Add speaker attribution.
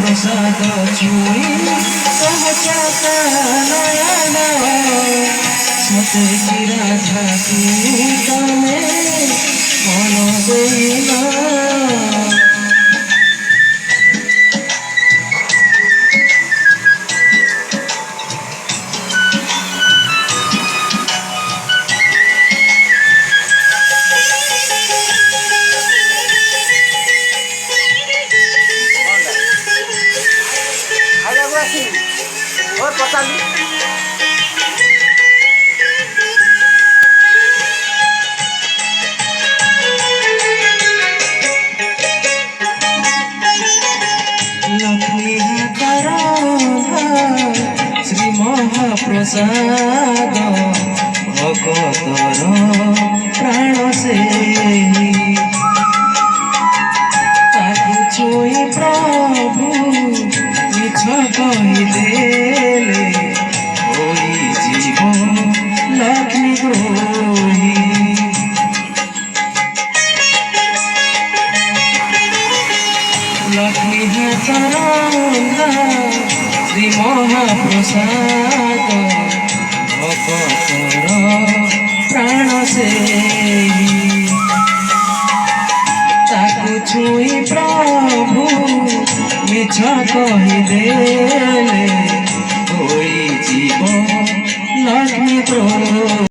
Speaker 1: प्रसाद छुई सहचता नयन सते कि राधा तू तमे मन देना
Speaker 2: और पता नहीं
Speaker 1: लक्ष्मी श्री महाप्रसाद भगतर प्राण से ताकू छुई प्रभु मिछ कहिदेले होई जीव लक्ष्मी द्रोही लक्ष्मी हाथ श्री महाप्रसाद भगतर प्राण से ताकू छुई प्रभु मिछ कहिदेले होई जीव लक्ष्मी द्रोही।